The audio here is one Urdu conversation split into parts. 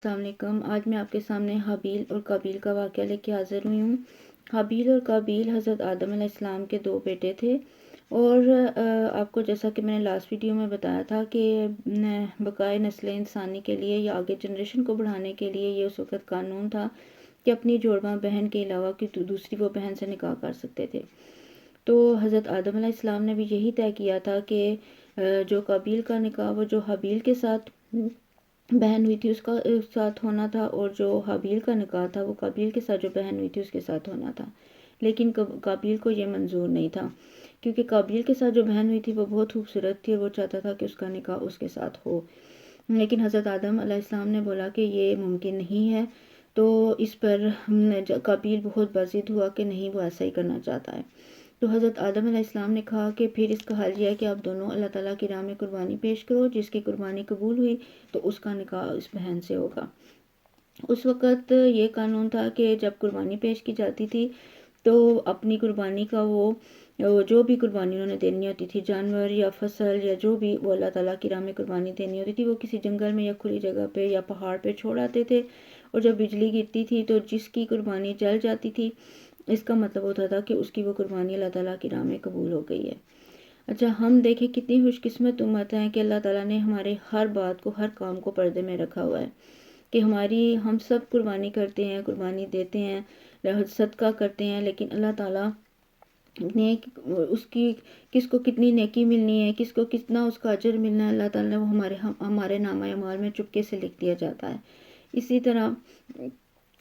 السلام علیکم۔ آج میں آپ کے سامنے حابیل اور قابیل کا واقعہ لے کے حاضر ہوئی ہوں۔ حابیل اور قابیل حضرت آدم علیہ السلام کے دو بیٹے تھے، اور آپ کو جیسا کہ میں نے لاسٹ ویڈیو میں بتایا تھا کہ بقائے نسل انسانی کے لیے یا آگے جنریشن کو بڑھانے کے لیے یہ اس وقت قانون تھا کہ اپنی جوڑواں بہن کے علاوہ کہ دوسری وہ بہن سے نکاح کر سکتے تھے۔ تو حضرت آدم علیہ السلام نے بھی یہی طے کیا تھا کہ جو قابیل کا نکاح وہ جو حابیل کے ساتھ بہن ہوئی تھی اس کا ساتھ ہونا تھا، اور جو حابیل کا نکاح تھا وہ قابیل کے ساتھ جو بہن ہوئی تھی اس کے ساتھ ہونا تھا۔ لیکن قابیل کو یہ منظور نہیں تھا، کیونکہ قابیل کے ساتھ جو بہن ہوئی تھی وہ بہت خوبصورت تھی اور وہ چاہتا تھا کہ اس کا نکاح اس کے ساتھ ہو۔ لیکن حضرت آدم علیہ السلام نے بولا کہ یہ ممکن نہیں ہے، تو اس پر قابیل بہت بضد ہوا کہ نہیں، وہ ایسا ہی کرنا چاہتا ہے۔ تو حضرت آدم علیہ السلام نے کہا کہ پھر اس کا حل یہ ہے کہ آپ دونوں اللہ تعالیٰ کی راہ میں قربانی پیش کرو، جس کی قربانی قبول ہوئی تو اس کا نکاح اس بہن سے ہوگا۔ اس وقت یہ قانون تھا کہ جب قربانی پیش کی جاتی تھی تو اپنی قربانی کا وہ جو بھی قربانی انہوں نے دینی ہوتی تھی، جانور یا فصل یا جو بھی وہ اللہ تعالیٰ کی راہ میں قربانی دینی ہوتی تھی، وہ کسی جنگل میں یا کھلی جگہ پہ یا پہاڑ پہ چھوڑ آتے تھے، اور جب بجلی گرتی تھی تو جس کی قربانی جل جاتی تھی اس کا مطلب ہوتا تھا کہ اس کی وہ قربانی اللہ تعالیٰ کی راہ میں قبول ہو گئی ہے۔ اچھا، ہم دیکھیں کتنی خوش قسمت امت ہیں کہ اللہ تعالیٰ نے ہمارے ہر بات کو، ہر کام کو پردے میں رکھا ہوا ہے، کہ ہم سب قربانی کرتے ہیں، قربانی دیتے ہیں، صدقہ کرتے ہیں، لیکن اللہ تعالیٰ نے اس کی کس کو کتنی نیکی ملنی ہے، کس کو کتنا اس کا اجر ملنا ہے، اللہ تعالیٰ نے وہ ہمارے نامہ اعمال میں چپکے سے لکھ دیا جاتا ہے۔ اسی طرح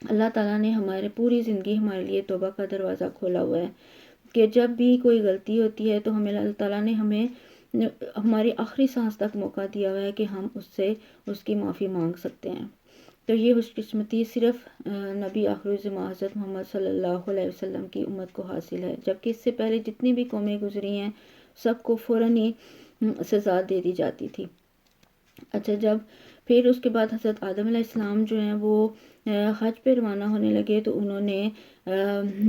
اللہ تعالیٰ نے ہمارے پوری زندگی ہمارے لیے توبہ کا دروازہ کھولا ہوا ہے، کہ جب بھی کوئی غلطی ہوتی ہے تو ہمیں اللہ تعالیٰ نے ہمیں ہماری آخری سانس تک موقع دیا ہوا ہے کہ ہم اس سے اس کی معافی مانگ سکتے ہیں۔ تو یہ خوش قسمتی صرف نبی آخر الزماں حضرت محمد صلی اللہ علیہ وسلم کی امت کو حاصل ہے، جبکہ اس سے پہلے جتنی بھی قومیں گزری ہیں سب کو فوراً ہی سزا دے دی جاتی تھی۔ اچھا، جب پھر اس کے بعد حضرت آدم علیہ السلام جو ہیں وہ حج پہ روانہ ہونے لگے تو انہوں نے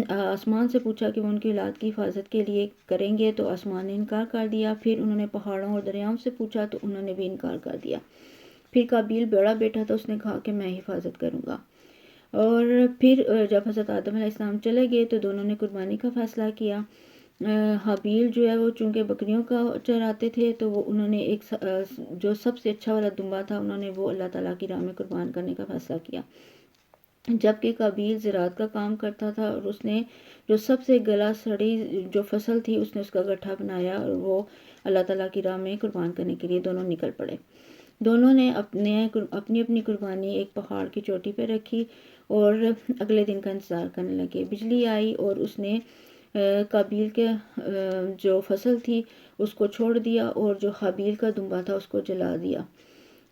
آسمان سے پوچھا کہ وہ ان کی اولاد کی حفاظت کے لیے کریں گے، تو آسمان نے انکار کر دیا۔ پھر انہوں نے پہاڑوں اور دریاؤں سے پوچھا تو انہوں نے بھی انکار کر دیا۔ پھر قابیل بڑا بیٹا تھا، اس نے کہا کہ میں حفاظت کروں گا۔ اور پھر جب حضرت آدم علیہ السلام چلے گئے تو دونوں نے قربانی کا فیصلہ کیا۔ حابیل جو ہے وہ چونکہ بکریوں کا چراتے تھے تو وہ انہوں نے ایک جو سب سے اچھا والا دمبا تھا انہوں نے وہ اللہ تعالیٰ کی راہ میں قربان کرنے کا فیصلہ کیا، جبکہ قابیل زراعت کا کام کرتا تھا اور اس نے جو سب سے گلا سڑی جو فصل تھی اس نے اس کا گٹھا بنایا اور وہ اللہ تعالیٰ کی راہ میں قربان کرنے کے لیے دونوں نکل پڑے۔ دونوں نے اپنی قربانی ایک پہاڑ کی چوٹی پہ رکھی اور اگلے دن کا انتظار کرنے لگے۔ بجلی آئی اور اس نے قابیل کے جو فصل تھی اس کو چھوڑ دیا اور جو حابیل کا دمبا تھا اس کو جلا دیا،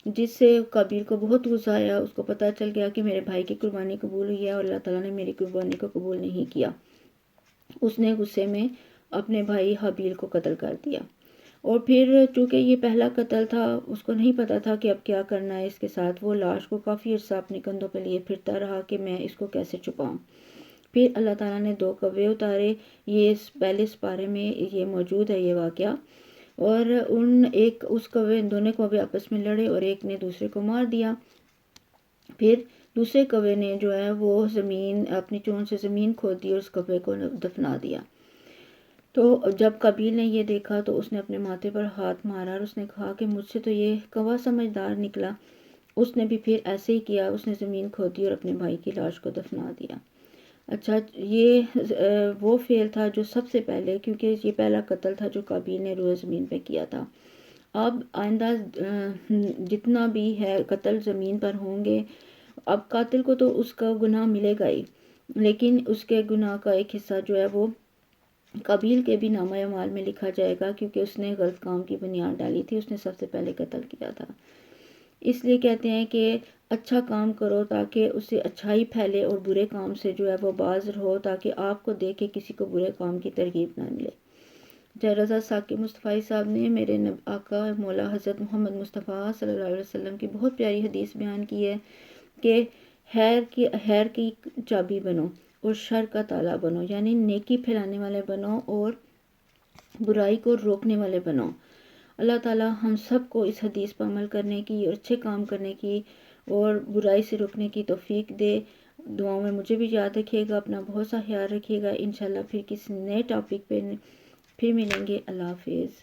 جس سے قابیل کو بہت غصہ آیا۔ اس کو پتہ چل گیا کہ میرے بھائی کی قربانی قبول ہوئی ہے اور اللہ تعالیٰ نے میری قربانی کو قبول نہیں کیا۔ اس نے غصے میں اپنے بھائی حابیل کو قتل کر دیا، اور پھر چونکہ یہ پہلا قتل تھا اس کو نہیں پتا تھا کہ اب کیا کرنا ہے اس کے ساتھ۔ وہ لاش کو کافی عرصہ اپنے کندھوں پہ لیے پھرتا رہا کہ میں اس کو کیسے چھپاؤں۔ پھر اللہ تعالیٰ نے 2 کوے اتارے، یہ پہلے سپارے میں یہ موجود ہے یہ واقعہ، اور اس دونوں کوے آپس میں لڑے اور ایک نے دوسرے کو مار دیا۔ پھر دوسرے کوے نے جو ہے وہ اپنی چونچ سے زمین کھود دی اور اس کوے کو دفنا دیا۔ تو جب قابیل نے یہ دیکھا تو اس نے اپنے ماتھے پر ہاتھ مارا اور اس نے کہا کہ مجھ سے تو یہ کوا سمجھدار نکلا۔ اس نے بھی پھر ایسے ہی کیا، اس نے زمین کھودی اور اپنے بھائی کی لاش کو دفنا دیا۔ اچھا، یہ وہ فعل تھا جو سب سے پہلے، کیونکہ یہ پہلا قتل تھا جو قابیل نے روئے زمین پہ کیا تھا۔ اب آئندہ جتنا بھی ہے قتل زمین پر ہوں گے، اب قاتل کو تو اس کا گناہ ملے گا ہی، لیکن اس کے گناہ کا ایک حصہ جو ہے وہ قابیل کے بھی نامہ اعمال میں لکھا جائے گا، کیونکہ اس نے غلط کام کی بنیاد ڈالی تھی، اس نے سب سے پہلے قتل کیا تھا۔ اس لیے کہتے ہیں کہ اچھا کام کرو تاکہ اس سے اچھائی پھیلے اور برے کام سے جو ہے وہ باز رہو، تاکہ آپ کو دیکھ کے کسی کو برے کام کی ترغیب نہ ملے۔ رضا ثاقب مصطفی صاحب نے میرے آقا مولا حضرت محمد مصطفیٰ صلی اللہ علیہ وسلم کی بہت پیاری حدیث بیان کی ہے کہ خیر کی چابی بنو اور شر کا تالا بنو، یعنی نیکی پھیلانے والے بنو اور برائی کو روکنے والے بنو۔ اللہ تعالیٰ ہم سب کو اس حدیث پر عمل کرنے کی اور اچھے کام کرنے کی اور برائی سے رکنے کی توفیق دے۔ دعاؤں میں مجھے بھی یاد رکھیے گا، اپنا بہت سا خیال رکھیے گا۔ انشاءاللہ پھر کسی نئے ٹاپک پہ پھر ملیں گے۔ اللہ حافظ۔